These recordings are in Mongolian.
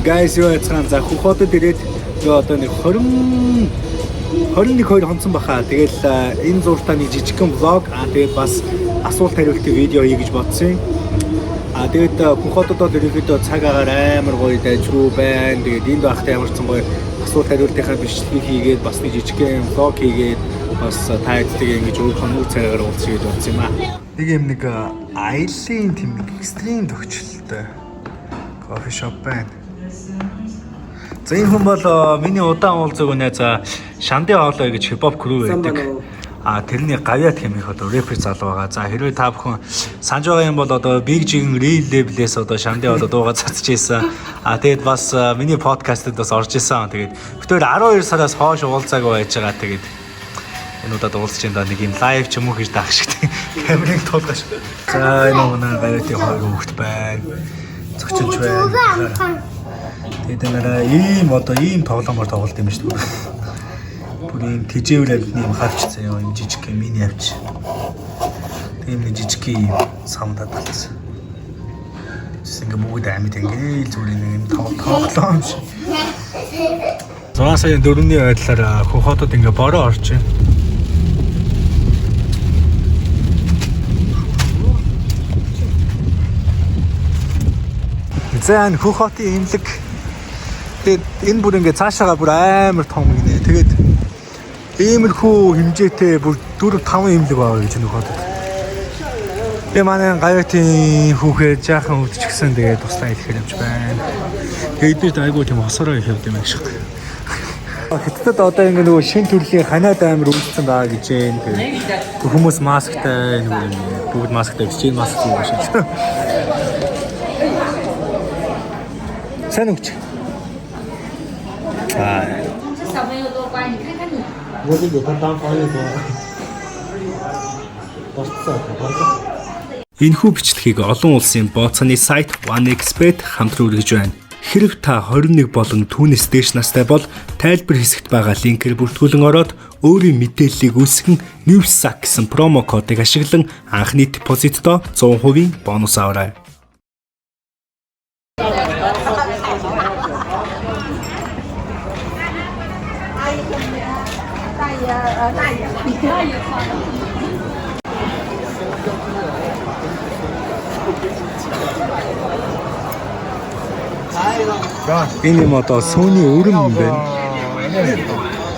Guys юу яцгаан за хөхөдөд ирээд юу одоо нэг 21-2 хонцсон баха. Тэгэл энэ зуртаа нэг жижигхэн влог тэгээд бас асуулт хариултын видео хий гэж бодсон юм. Тэгээд хөхөдөд ерөнхийдөө цаг агаар амар гоё дайжруу байна. Тэгээд энд байхдаа ямарсан гоё асуулт хариултынхаа бичлэгийг хийгээд бас нэг жижигхэн влог хийгээд бас тааддаг ингэж өөрийнхөө нүүр цагаагаар уулзъя гэж бодсон юм аа. Нэг юм нэг аялын тийм нэг экстрим төгчлөлтэй кофе шоп байна. За энэ хүн бол миний удаан уулзаг үнэ за Шанди хоолой гэж хипхоп крүү байдаг. Тэрний гавьяат хэмээх одоо рэпер залуу байгаа. За хэрвээ та бүхэн санаж байгаа юм бол одоо Big Jig Real Label-ээс одоо Шанди хоолой дуугаа цацж ийсэн. Тэгээд бас миний подкастт бас орж исэн. Тэгээд битээр 12 сараас хойш уулзаагүй байж байгаа. Тэгээд энэ удаад уулзч энэ нэг юм лайв ч юм уу гэж даах шиг камерыг туулгаш. За энэ манай гавьяатын хоол хөвгт байна. Зөгчилж байна. Тэгээд нэрээ ийм одоо ийм тоглоомор тоглолт юм шүү дээ. Бүр ийм тэжээвэр аль юм хавчсан юм жижиг мини авч. Тийм нэг жижиг юм самдад болсон. Ингээ бүгд амьд ингээл зүгээр нэг тоглоом шиг. 6 сарын 4-ний байдлаар хөхөдөд ингээ бороо орж байна. Зэн хөхөдийн имлэг. Тэгээд энэ бүр ингээ цаашаага бүр амар том гинэ. Тэгээд иймэрхүү хэмжээтэй бүр 4-5 имлэг байгаа гэж нөхөдөд. Тэгээ манай гавьяатын хүүхээ жаахан өвдчихсэн тэгээд туслаа ихээр явж байна. Тэгээд бид айгуу тийм хосороо их явд юм шиг. Хэцэд одоо ингээ нөгөө шин төрлийн ханаад амар өвдсөн байгаа гэж юм. Тэгээд хүмүүс масктай нөгөө бүгд масктай биш чинь маск юм шиг. Сайн үуч. 至少没有多乖，你看看你。我这有他当翻译说，Энэхүү бичлэгийг олон улсын бооцооны сайт OneXBet хамтран үргэж байна. Хэрв та 21 болон түүнээс дээш настай бол тайлбар хэсэгт байгаа линкээр бүртгүүлэн ороод өөрийн мэдээллийг үүсгэн NewsSack гэсэн промо кодыг ашиглан анхны депозитдоо 100% бонус аваарай. Энэ юм одоо сүүний өрөм юм байна.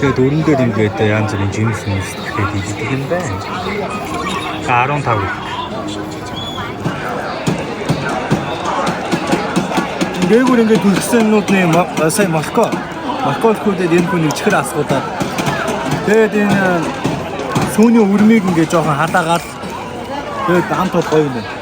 Тэгээд өрөн дээр ингээд янз бүрийн жимс тэгээд идэх юм байна. 15. Дээгүүр ингээд төлөвсөннүүдний сайн Москвуудад энэ хүнийг чихэр асгуудаад тэгээд энэ сүүний өрмийг ингээд жоохон хадаагаад тэгээд амтууд гоё юм байна.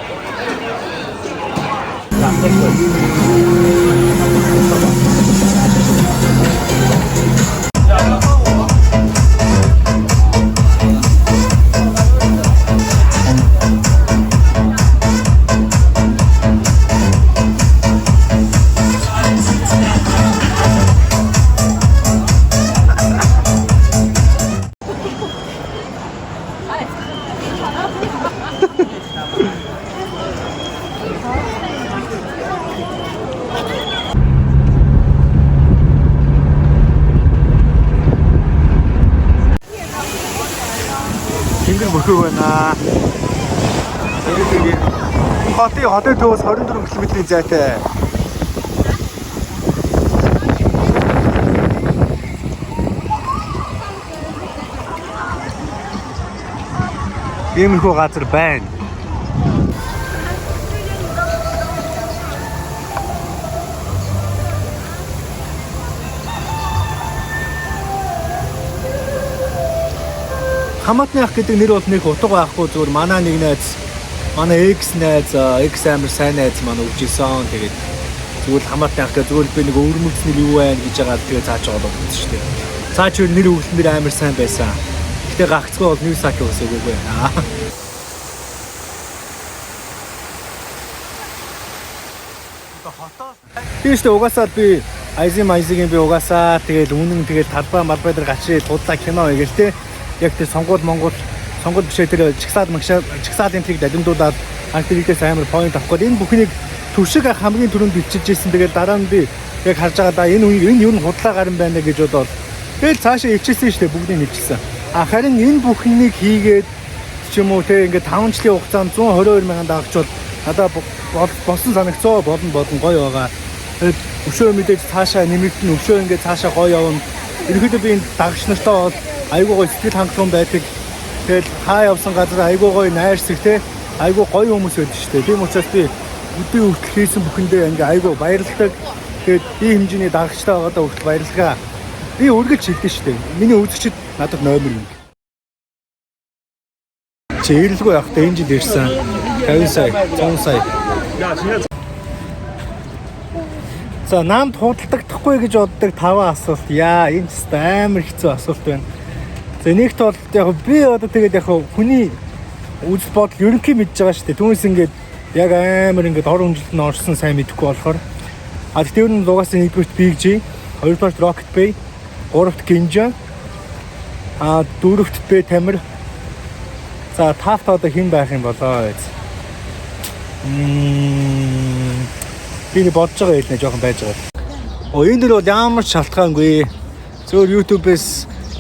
Тэнгэр мөхөө байна. Хотын төвөөс 24 км-ийн зайтай. Иймэрхүү газар байна. Хамаатны ах гэдэг нэр бол нэг утга байхгүй зүгээр манай нэг найз манай X найз X амир сайн найз манай өгчээсэн тэгээд зүгээр хамаатны ах гэдэг зүгээр би нэг өвөрмөлцнөр юу байна гэж байгаа тэгээд цааш байгаа болсон шүү дээ. Цааш нэр өгсөн нэр амир сайн байсан. Гэтэ гагцгүй бол NewsSack өсөөгөө байна. Тийш угаасаа би Айзигийн би угаасаа тэгээд үнэн тэгээд талбай малбай дээр гачрээ тудлаа кино хийгээл те. Яг тэр сонгуул бишээ тэр чигсаалын трийг далимдуулаад анх тэрийгээс амар point авах гээд энэ бүхнийг төвшиг хамгийн түрүүнд бичиж ирсэн. Тэгээд дараа нь би яг харж байгаадаа энэ юу н худлаа гарын байна гэж бодоод тэгэл цаашаа ивчээсэн шүү дээ, бүгдийг ивчсэн. Харин энэ бүхнийг хийгээд ч юм уу те ингээд 5 жилийн хугацаанд 122 мянган дагагч бол надаа болсон санагцоо болон гоё байгаа. Тэгээд өшөө мэдээж цаашаа нэмэгдэн өшөө ингээд цаашаа гоё явна. Ерөнхийдөө би энэ дагагч нартай бол айгүй гоё сэтгэл хангалуун байдаг. Тэгэл хаа явсан газар айгүй гоё найрсаг те айгүй гоё хүмүүс байдаг шүү дээ. Тийм учраас би өдөө хүртэл хийсэн бүхэндээ ингээ айгүй баярлалтай. Тэгээд би хэмжээний дагагчтай байгаадаа хүртэл баярлалаа. Би үргэлж хэлдэг шүү дээ. Миний үзэгчид надад номер юм. Чи ирэлгүй явахдаа энэ жил ирсэн 50 сая, 100 сая. За намд худалдагдахгүй гэж боддог 5 асуулт. Яа, энэ ч амар хэцүү асуулт байна. За нэгт бол яг би одоо тэгээд яг хүний үзэл бодол ерөнхий мэдж байгаа шүү дээ. Түүнээс ингээд яг амар ингээд ор хөндлөлт нь орсон сайн мэдэхгүй болохоор тэр нь лугаас нэгдүгürt Big G, хоёрдугаарт Rocket Bay, гуравт Ginja, дөрөвт Бэ Тамир. За тавт одоо хэн байх юм болоо. Би бодож байгаа хэлнэ жоохон байж байгаа. Энэ дэр бол ямар ч шалтгаангүй. Зөвхөн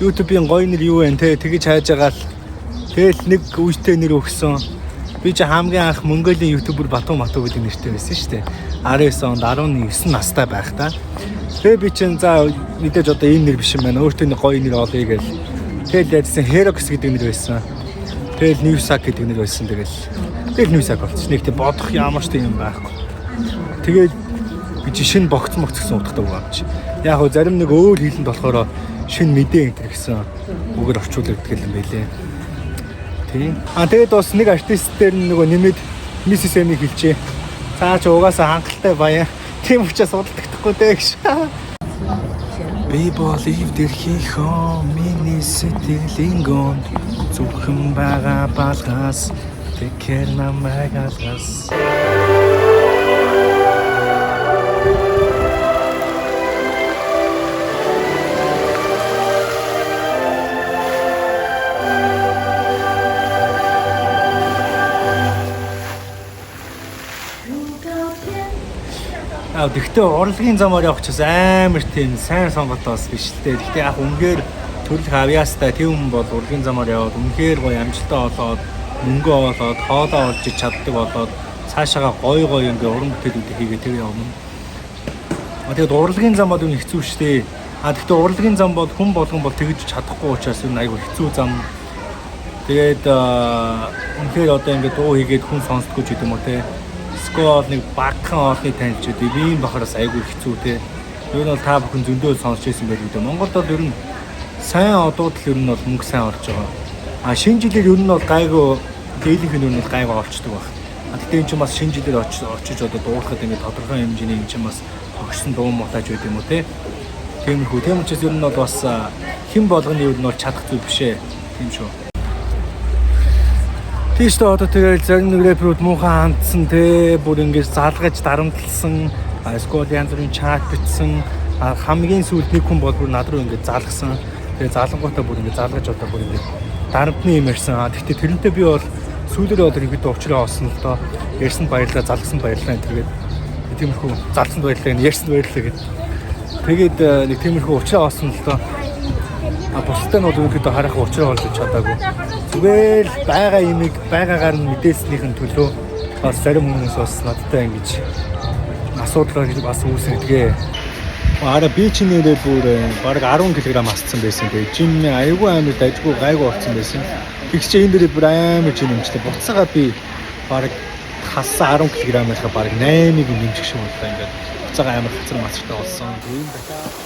YouTube-ийн гоё нэр юу вэ те тэгэж хайж байгаа л тэгэл нэг үстэй нэр өгсөн. Би ч хамгийн анх Монголын YouTuber Бату гэдэг нэртэй байсан шүү дээ. 19 онд 19 настай байхдаа. Тэгээ би чинь за мэдээж одоо энэ нэр биш юм байна. Өөртөө нэг гоё нэр олъё гэж. Тэгэл ярьсан Herox гэдэг нэр байсан. Тэгэл Newsak гэдэг нэр байсан. Тэгэл Newsak болчих. Нэг тийм бодох ямар ч юм байхгүй. Тэгээд би шинэ богцсон гэсэн утгатай үг авч. Яг хөө зарим нэг өөр хэлэнд болохоор шинэ мэдээ энэ гэсэн үгээр орчуулдаг юм байлээ. Тийм. Тэгээд бас нэг артист дээр нөгөө нэмээд Mrs. M-ийг хэлжээ. Цаа ч угаасаа хангалттай баяа. Тийм учраас судалдагдахгүй дээ гэж. Би болив дэрхийнхөө миний сэтгэлийн гонд зөвхөн байгаа балгаас тэгэхээр намайг алгаас. Тэгтээ урлагийн замаар явах ч амар тийм сайн сонголт бас биш л дээ. Тэгтээ яг үнээр төрөлх авьяастай тийм хүн бол урлагийн замаар яваад үнээр гоё амжилттай болоод мөнгө олоод хоолоо олж чаддаг болоод цаашаага гоё ингээ уран бүтээлүүдийг хийгээ тэр явна. Тэгээд урлагийн зам бол үн хэцүү шттэ. Тэгтээ урлагийн зам бол хүн болгон бол тэгж чадахгүй учраас энэ айгүй хэцүү зам. Тэгээд үнээр одоо ингээ дуу хийгээд хүн сонсдоггүй ч гэдэг юм уу те. Скол нэг багхан олны танилж өгдөг. Ийм бахараас айгүй хэцүү те. Ер нь бол та бүхэн зөндөө сонсч байсан байх үү. Монголд бол ер нь сайн одууд л ер нь бол мөнгө сайн орж байгаа. Шинэ жилээр ер нь бол гайгүй дийлэнх нь ер нь гайгүй олчдөг баг. Тэгтээ энэ ч бас шинэ жилээр очиж одоо дуурахад ингэ тодорхой хэмжээний энэ ч бас тогшсон дуу мутаж байд юм уу те. Тиймэрхүү. Тийм учраас ер нь бол бас хэн болгоны ер нь бол чадах зүйл биш ээ. Тийм шүү. Тийш одоо тэгэл зарим нэг рэперүүд муухан хандсан те бүр ингэж залгаж дарамтлсан скол янз бүрийн чат бичсэн хамгийн сүүлд нэг хүн бол бүр над руу ингэж залгсан. Тэгээ залангуудаа бүр ингэж залгаж одоо бүр ингэж дарамтны юм ярьсан. Тэгтээ тэрнтэй би бол сүүлдээ одоо ингэж уучраа олсон л доо ярьсан баярлалаа залгсан баярлалаа гэдэг. Тиймэрхүү залгсан баярлалаа ярьсан баярлалаа гэдэг. Тэгээд нэг тиймэрхүү уучраа олсон л доо. Бусдаа нь бол өөрөдөө харах уучраа олж чадаагүй. Зүгээр байгаа юмыг байгаагаар нь мэдээснийхэн төлөө бас зарим хүмүүс бас надтай ингэж асуудал бас үүсгэдэг. Би ч нэрээ бүр баг 10 кг асцсан байсан. Тэгээ жим аягүй амар дажгүй гайгүй болсон байсан. Тэгс чи энэ дээрээ бүр амар жим нэмжлээ. Буцаага би баг хассан 10 кг-ийнхаа баг 8-ыг нэмчих шиг боллоо ингээд. Буцаага амар хацар масчтай болсон. Тийм дахиад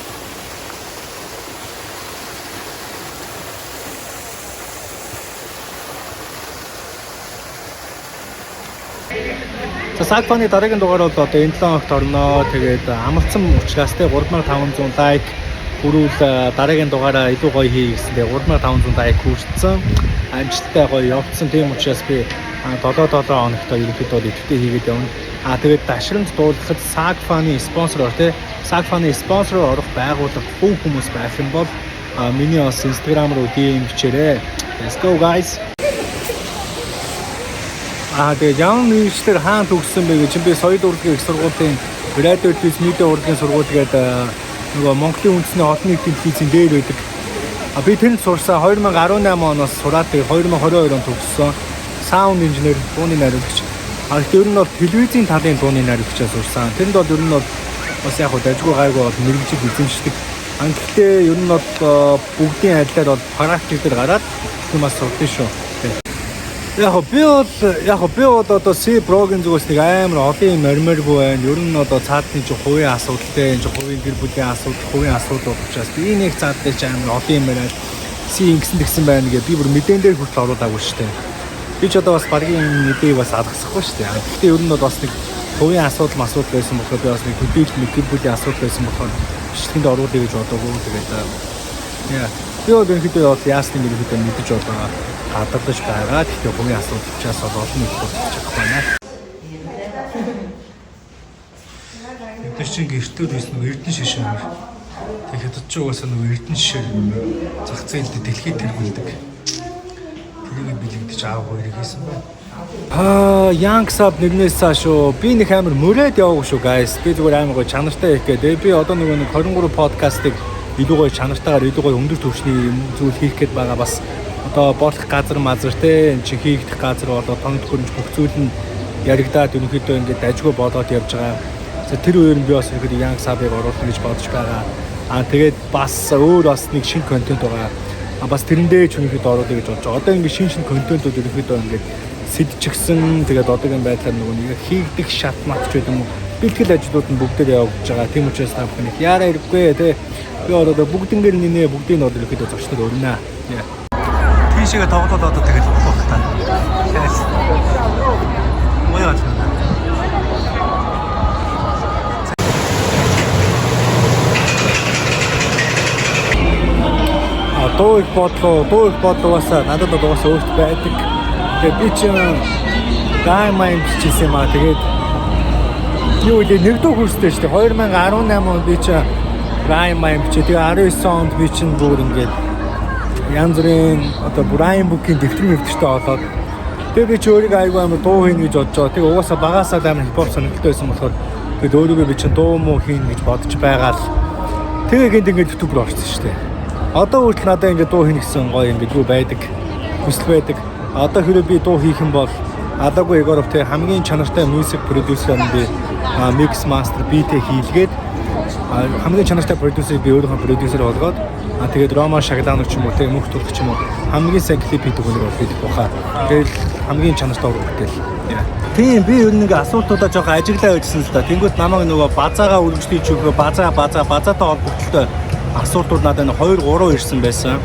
За Sagfan-ы дараагийн дугаар бол одоо энэ 7 хоногт орно. Тэгээд амлцсан учраас те 3500 лайк хүрүүл дараагийн дугаараа илүү гоё хий гэсэндээ 3500 лайк хүрсэн. Амжилттай гоё явцсан. Тийм учраас би 7 хоногт ерөнхийдөө идэвхтэй хийгээд явна. Тэгээд дашрамж дуулахад Sagfan-ы спонсороор те Sagfan-ы спонсороор орох байгууллага бүх хүмүүс байх юм бол миний бас Instagram руу DM бичээрэй. Let's go guys. Тэгээд яам нэгчлэр хаан төгссөн бэ гэж би соёл урлагийн их сургуулийн Graduate Business Media урлагийн сургууль гэдэг нөгөө Монголын үндэсний олон нийтийн телевизийн дээр байдаг. Би тэнд сурсан 2018 оноос сураад 2022 онд төгссөн. Sound engineer дууны найруулагч. Ер нь бол телевизийн талын дууны найруулагчаа сурсан. Тэнд бол ер нь бол бас яг хөө дажгүй гайгүй бол мэрэгжил эзэмшдэг. Гэхдээ ер нь бол бүгдийн адилаар бол практик дээр гараад юм бас сурдаг шүү. Яг би бол одоо C програмын зүгээс нэг амар олон юм морморгүй байна. Ер нь одоо цаадны чинь хувийн асуудалтай, энэ хувийн гэр бүлийн асуудал, хувийн асуудал учраас би нэг цаад дээр чинь амар олон юм байна. C ингэсэн тэгсэн байна гэ би бүр мэдэн дээр хүртэл оруулаагүй шүү дээ. Би ч одоо бас багийн мэдээг бас алгасахгүй шүү дээ. Гэхдээ ер нь бол бас нэг хувийн асуудал байсан болохоор би бас нэг хөдөлгөөн гэр бүлийн асуудал байсан болохоор бичлэгэнд оруулъя гэж бодоогүй. Тэгээд би бол ерөнхийдөө бол яасны ерөнхийдөө мэдэж одоо гадарлаж байгаа. Гэхдээ хувийн асуудал учраас олон нийт болж байгаа байна. Тэр чинь гэртүүд байсан нэг эрдэнэ шишээ юм. Тэгэхээр хятад ч угаасаа нэг эрдэнэ шишээ зах зээлд дэлхийд тэргүүлдэг. Тэрийг бэлэгдэж аав хоёрыг хийсэн байна. Young Sub нэгнээс шүү. Би нэг амар мөрөөд яваагүй шүү guys. Би зүгээр амар гоё чанартай их гэдэг. Би одоо нэг 23 подкастыг илүү гоё чанартайгаар илүү гоё өндөр түвшний зүйл хийх гээд байгаа. Бас одоо болох газар мазар те энэ чи хийгдэх газар болоо тоног хөрөмж бүх зүйл нь яригадаад ерөнхийдөө ингээд дажгүй болоод явж байгаа. Тэр үеэр би бас ерөнхийдөө Young Sub-ыг оруулах гэж бодож байгаа. Тэгээд бас өөр бас нэг шинэ контент байгаа. Бас тэрэндээ ч ерөнхийдөө оруулах гэж бодож байгаа. Одоо ингээд шинэ контентууд ерөнхийдөө ингээд сэдчихсэн. Тэгээд одоогийн байдлаар нэг хийгдэх шат мат ч гэдэг юм уу. Бэлтгэл ажлууд нь бүгдээр явагдаж байгаа. Тийм учраас та бүхэн яараа ирэхгүй те. Би одоо бүгднгээр нинэ бүгдийг нь одоо ерөнхийдөө зочдод өрнө. Тийшээ тоглоод одоо тэгээд болох та. Моё ажил. Дуу их бодлоос надад угаасаа өөрт байдаг. Тэгээд би чинь гаймайн бичсэн юм аа. Тэгээд юу вэ нэгдүгээр курстэй шүү дээ. 2018 онд би чинь гаймайн бичээ. Тэгээд 19 онд би чинь бүр ингээд янз бүрийн одоо Brian Book-ийн дэвтэртэй олоод тэгээд би чи өөрийгөө айгүй амар дуу хийнэ гэж бодож байгаа. Тэгээд угаасаа багасаа амар хипхоп сонирхолтой байсан болохоор тэгээд өөрийгөө би чи дуу муу хийнэ гэж бодож байгаа л тэгээд ингээд YouTube руу орсон шүү дээ. Одоо хүртэл надад ингээд дуу хийнэ гэсэн гоё ингээд юу байдаг. Хүсэл байдаг. Одоо хэрэв би дуу хийх юм бол Адагүй Егоров тэ хамгийн чанартай мьюзик продюсер нь би mix master beat-ийг хийлгээд хамгийн чанартай продюсерийг би өөрийнхөө продюсер болгоод тэгээд Рома Шагдаанов ч юм уу тэг мөнх тулах ч юм уу хамгийн сайн клип хийдэг хүн бол бид бохаа. Тэгэл хамгийн чанартай үргэлжлэл. Тийм би ер нь ингээ асуултуудаа жоох ажиглаа өгсөн л да. Тэнгүүт намайг нөгөө базаагаа үргэлжлүүлж өгөө базаатай холбогдолтой асуултууд надад 2 3 ирсэн байсан.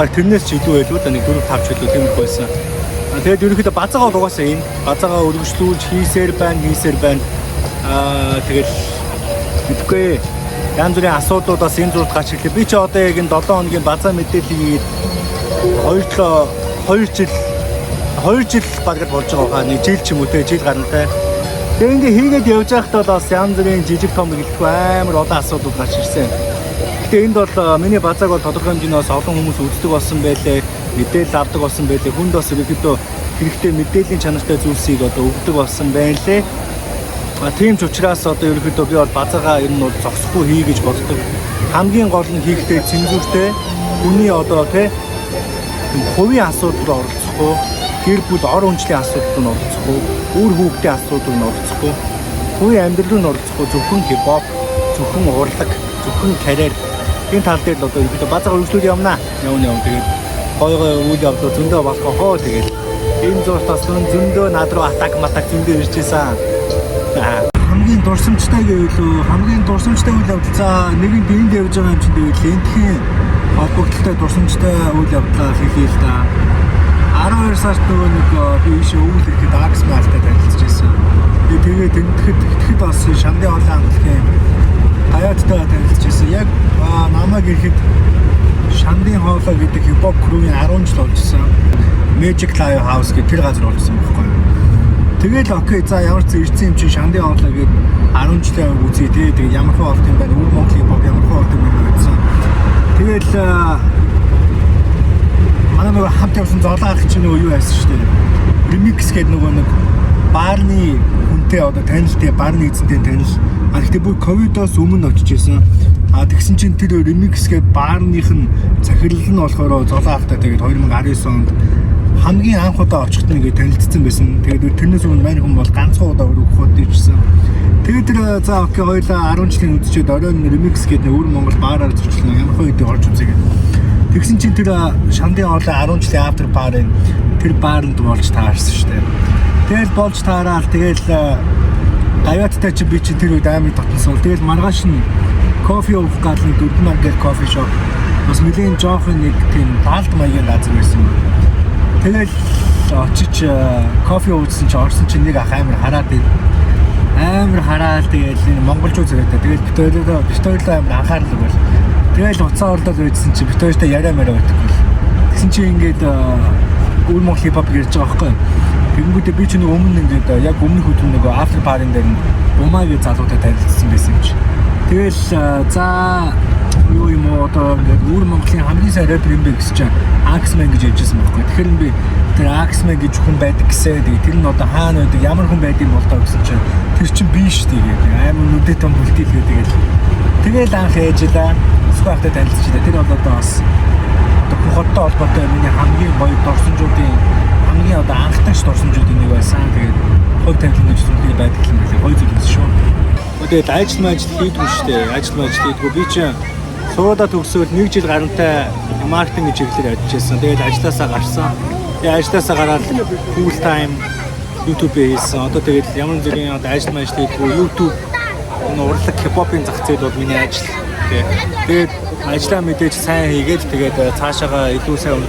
Тэрнээс ч илүү байлгүй да нэг 4 5 ч илүү тиймэрхүү байсан. Тэгээд ерөнхийдөө базаагаа угаасаа энэ базаагаа үргэлжлүүлж хийсээр байна. Тэгээд мэдгүй янз бүрийн асуудлуудаас энэ зурд гарч ирлээ. Би ч одоо яг энэ 7 хоногийн базаа мэдээллийг 2 жил багт болж байгаа. Нэг жил ч юм уу те жил гарантай. Тэгээд ингээ хийгээд явж байхдаа бас янз бүрийн жижиг том гэлтгүй амар олон асуудлууд гарч ирсэн. Гэтэ энд бол миний базааг бол тодорхой хэмжээний олон хүмүүс үздэг болсон байлээ. Мэдээлэл авдаг болсон байлээ. Хүнд бас ерөнхийдөө хэрэгтэй мэдээллийн чанартай зүйлсийг одоо өгдөг болсон байлээ. Тийм ч учраас одоо ерөнхийдөө би бол базаагаа ер нь бол зогсохгүй хий гэж боддог. Хамгийн гол нь хийхдээ цензуртэй хүний одоо тий хувийн асуудал оролцохгүй, гэр бүл ор хүнчлийн асуудал нь оролцохгүй, үр хүүхдийн асуудал нь оролцохгүй, хувийн амьдрал нь оролцохгүй, зөвхөн хипхоп, зөвхөн урлаг, зөвхөн карьер энэ тал дээр л одоо ерөнхийдөө базаагаа үргэлжлүүлж явна. Явна. Тэгээд гой үйл явдал зөндөө болох хоо тэгээд энэ зуртаас зөндөө над руу атак зөндөө ирж ийсэн. Хамгийн дурсамжтай гэвэл хамгийн дурсамжтай үйл явдал за нэгэн дэнд явж байгаа юм чинь тэгэл энтхийн холбогдлолтой дурсамжтай үйл явдлаа хийлээ л да. 12 сард нөгөө нэг би ийшээ өвөл ирэхэд Dark Smash-тай танилцж байсан. Тэгээд тэгэхэд бас Шандын олон хамтлагийн Хаяттай танилцж байсан. Яг намайг ирэхэд Шандын хоолой гэдэг хипхоп crew-ийн 10 жил болжсэн. Magic Live House гэх тэр газар болжсэн байхгүй юу. Тэгэл окей за ямар ч ирсэн юм чи Шандын хоолой гээд 10 жилийн үзье тий. Тэгээд ямар хөө болт юм байна. Үр Монголын хипхоп ямар хөө болт юм байна гэсэн. Тэгэл манай нөгөө хамт явсан золоо ах чинь нөгөө юу байсан шүү дээ. Remix гэдэг нөгөө нэг баарны хүнтэй одоо танилтай баарны эзэнтэй танил. Гэхдээ бүр ковидоос өмнө очиж исэн. Тэгсэн чинь тэр ремикс гээд баарных нь захирал нь болохоор золоо ахтай тэгээд 2019 онд хамгийн анх удаа очихт нэгээ танилцсан байсан. Тэгээд тэрнээс өмнө маань хүн бол ганцхан удаа өргөхөд дэжсэн. Тэгээд тэр за окей хоёлаа 10 жилийн үдчихэд оройн ремикс гээд өвөр Монгол баараар зурчлаа. Ямар хөө үедээ орж үзье. Тэгсэн чинь тэр шандын хоолой 10 жилийн after bar-ын тэр баарнд болж таарсан шүү дээ. Тэгэл болж таараад тэгэл гавьяаттай чи би чи тэр үед амар дотносол. Тэгэл маргааш нь кофе уух гал нэг дөрвөн гэр кофе шоп. Бас нэгэн жоохон нэг тийм таалт маягийн газар байсан. Тэгэл очиж кофе уусан чи орсон чи нэг ах амар хараад тэгэл энэ монголчууд зэрэгтэй. Тэгэл битүүрлээ амар анхаарал өгөл. Тэгэл уцаа ордол үйдсэн чи битүүртэй яриа мэрэ өгдөг. Тэгсэн чи ингээд өвөр Монгол хипхоп ярьж байгаа байхгүй. Тэгэнгүүтээ би ч нэг өмнө ингээд яг өмнөх өдөр нэг after party дээр Умагийн залуутай танилцсан байсан юм чи. Тэгэл за юу юм уу одоо ингээд өвөр Монголын хамгийн сайн рэпер юм бэ гэсэн чинь Axman гэж ярьжсэн байхгүй. Тэгэхээр би тэр Axman гэж хүн байдаг гэсэн. Тэр нь одоо хаана байдаг, ямар хүн байдгийг болтоо гэсэн чинь тэр чинь би шүү дээ. Амар нүдэ том бүлтгэлээ тэгэл анх ээжлээ сүхбахтай танилцчихлаа. Тэр бол одоо бас хоттой холбоотой миний хамгийн гоё дурсамжуудын хамгийн одоо анхдагч дурсамжуудын нэг байсан. Тэгээд хувь тавилан гэж зүйлийг байдаг юм билээ. Гоё зүйл шүү. Тэгээд ажил хийдгүү шүү дээ. Ажил хийдгүү би чинь суудаа төгсөөл 1 жил гарантай маркетинг чиглэлээр ажиллажсэн. Тэгээд ажилласаа гарсан. Тэгээд ажилласаа гараад full time YouTube хийсэн. Одоо тэгээд ямар нэгэн одоо ажил хийдгүү YouTube урлаг хипхопын зах зээл бол миний ажил. Тэгээд ажлаа мэдээж сайн хийгээд тэгээд цаашаага илүү сайн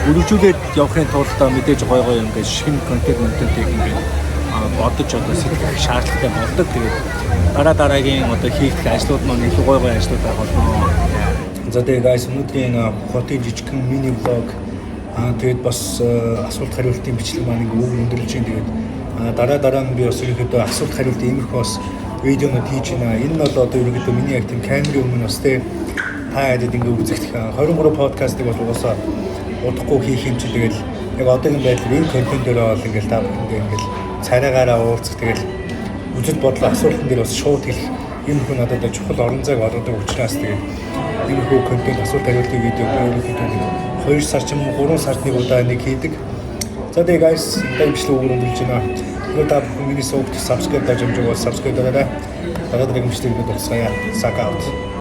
өргөжүүлээд явахын тулд мэдээж гой ингээд шинэ контентийг ингээд бодож одоо сэтгэх шаардлагатай болдог. Тэгээд дараагийн одоо хийх ажлууд маань илүү гой ажлууд байх болно. За тэгээд guys өнөөдрийн хотын жижигхэн мини влог тэгээд бас асуулт хариултын бичлэг маань ингээд өндөрлж байна. Тэгээд дараа нь би бас ерөөхдөө асуулт хариулт иймэрхүү бас видеонууд хийж байна. Энэ нь бол одоо ерөөхдөө миний яг тийм камерын өмнө бас тэ та хэд ингээд үзэгдэх 23 подкастыг бол угаасаа удахгүй хийх юм чи тэгэл яг одоогийн байдлаар энэ контентөөрөө бол ингээд та бүхэндээ ингээд царайгаараа уулзах тэгэл үзэл бодлоо асуултан дээр бас шууд хэлэх юм хүн надад чухал орон зайг олгодог учраас тэгээд энэ хөө контент асуулт хариултын видео ерөөхдөө 2 сар ч юм уу 3 сард нэг удаа нэг хийдэг. За тэгээд guys энэ бичлэг өргөмжилж байна. Та бүхэн миний сувгт subscribe дажимж байгаа subscribe дараарай. Дараагийн бичлэгийг дуусгая. Сак аут.